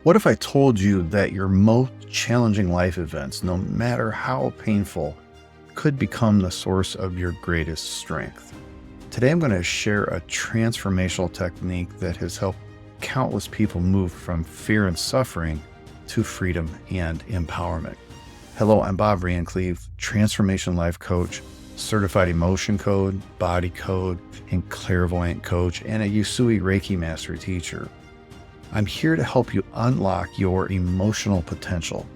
What if I told you that your most challenging life events, no matter how painful, could become the source of your greatest strength? Today, I'm going to share a transformational technique that has helped countless people move from fear and suffering to freedom and empowerment. Hello, I'm Bob Randklev, transformation life coach, certified emotion code, body code, and clairvoyant coach, and a Usui Reiki master teacher. I'm here to help you unlock your emotional potential.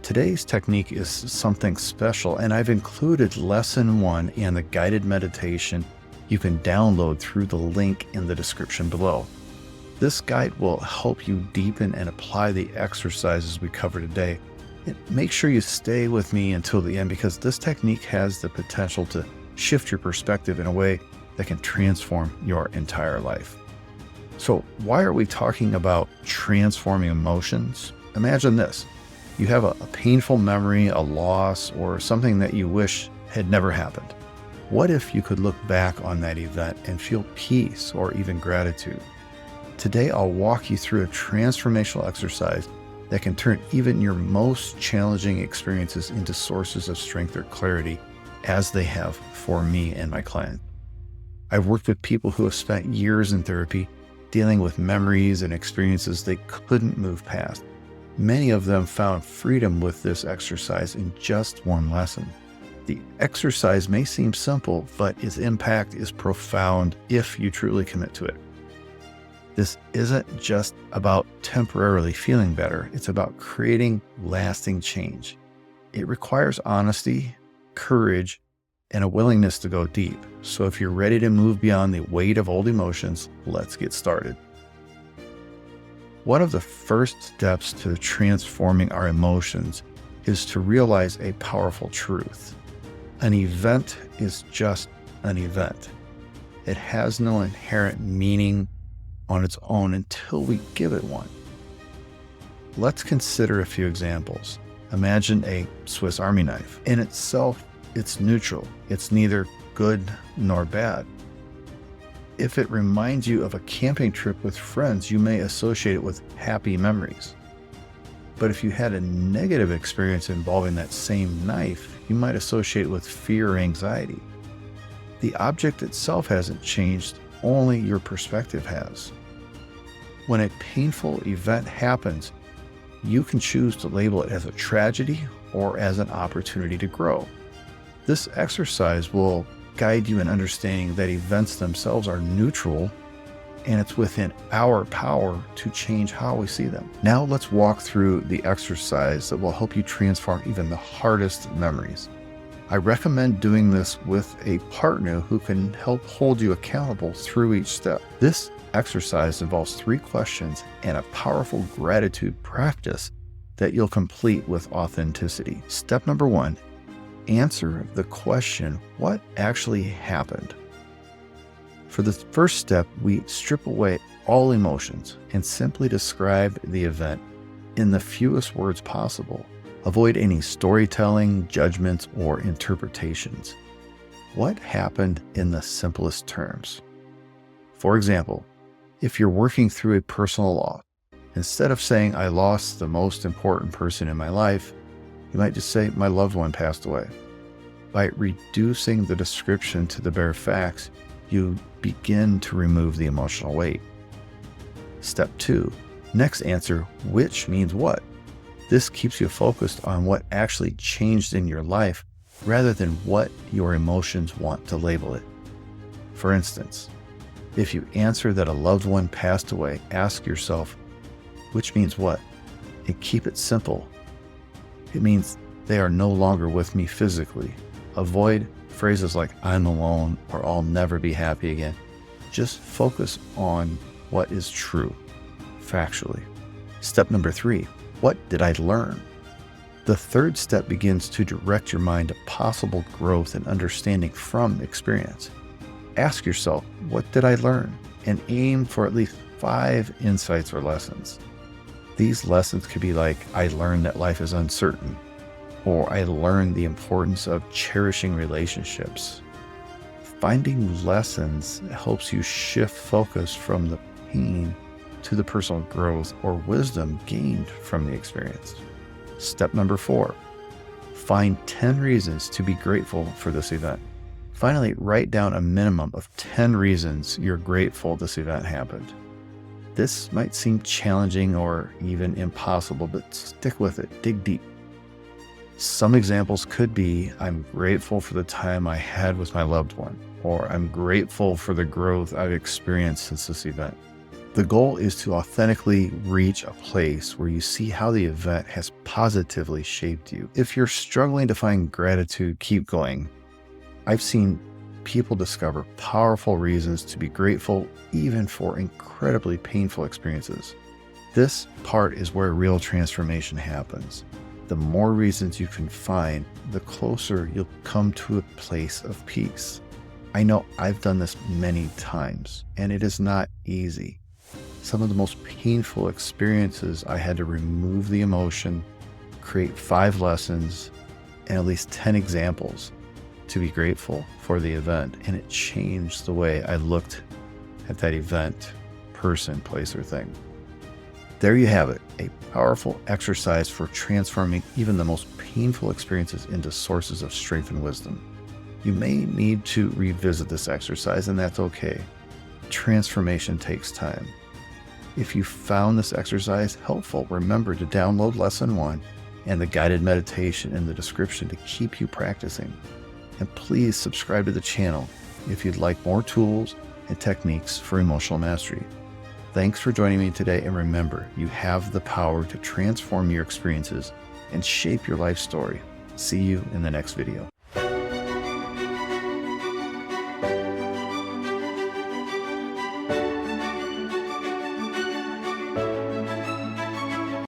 Today's technique is something special, and I've included lesson 1 and the guided meditation you can download through the link in the description below. This guide will help you deepen and apply the exercises we cover today. And make sure you stay with me until the end, because this technique has the potential to shift your perspective in a way that can transform your entire life. So why are we talking about transforming emotions? Imagine this. You have a painful memory, a loss, or something that you wish had never happened. What if you could look back on that event and feel peace or even gratitude? Today, I'll walk you through a transformational exercise that can turn even your most challenging experiences into sources of strength or clarity, as they have for me and my client. I've worked with people who have spent years in therapy dealing with memories and experiences they couldn't move past. Many of them found freedom with this exercise in just one lesson. The exercise may seem simple, but its impact is profound if you truly commit to it. This isn't just about temporarily feeling better. It's about creating lasting change. It requires honesty, courage, and a willingness to go deep. So if you're ready to move beyond the weight of old emotions, let's get started. One of the first steps to transforming our emotions is to realize a powerful truth. An event is just an event. It has no inherent meaning on its own until we give it one. Let's consider a few examples. Imagine a Swiss Army knife. In itself, it's neutral. It's neither good nor bad. If it reminds you of a camping trip with friends, you may associate it with happy memories. But if you had a negative experience involving that same knife, you might associate it with fear or anxiety. The object itself hasn't changed, only your perspective has. When a painful event happens, you can choose to label it as a tragedy or as an opportunity to grow. This exercise will guide you in understanding that events themselves are neutral, and it's within our power to change how we see them. Now let's walk through the exercise that will help you transform even the hardest memories. I recommend doing this with a partner who can help hold you accountable through each step. This exercise involves 3 questions and a powerful gratitude practice that you'll complete with authenticity. Step number 1. Answer the question, what actually happened? For the first step, we strip away all emotions and simply describe the event in the fewest words possible. Avoid any storytelling, judgments, or interpretations. What happened in the simplest terms? For example, if you're working through a personal loss, instead of saying, I lost the most important person in my life, you might just say, my loved one passed away. By reducing the description to the bare facts, you begin to remove the emotional weight. Step 2. Next answer, which means what? This keeps you focused on what actually changed in your life rather than what your emotions want to label it. For instance, if you answer that a loved one passed away, ask yourself, which means what? And keep it simple. It means they are no longer with me physically. Avoid phrases like I'm alone or I'll never be happy again. Just focus on what is true, factually. Step number 3, what did I learn? The third step begins to direct your mind to possible growth and understanding from experience. Ask yourself, what did I learn? And aim for at least 5 insights or lessons. These lessons could be like, I learned that life is uncertain, or I learned the importance of cherishing relationships. Finding lessons helps you shift focus from the pain to the personal growth or wisdom gained from the experience. Step number 4, find 10 reasons to be grateful for this event. Finally, write down a minimum of 10 reasons you're grateful this event happened. This might seem challenging or even impossible, but stick with it, dig deep. Some examples could be, I'm grateful for the time I had with my loved one, or I'm grateful for the growth I've experienced since this event. The goal is to authentically reach a place where you see how the event has positively shaped you. If you're struggling to find gratitude, keep going. I've seen people discover powerful reasons to be grateful, even for incredibly painful experiences. This part is where real transformation happens. The more reasons you can find, the closer you'll come to a place of peace. I know I've done this many times, and it is not easy. Some of the most painful experiences, I had to remove the emotion, create 5 lessons, and at least 10 examples to be grateful for the event. And it changed the way I looked at that event, person, place, or thing. There you have it, a powerful exercise for transforming even the most painful experiences into sources of strength and wisdom. You may need to revisit this exercise, and that's okay. Transformation takes time. If you found this exercise helpful, remember to download Lesson 1 and the guided meditation in the description to keep you practicing. And please subscribe to the channel if you'd like more tools and techniques for emotional mastery. Thanks for joining me today, and remember, you have the power to transform your experiences and shape your life story. See you in the next video.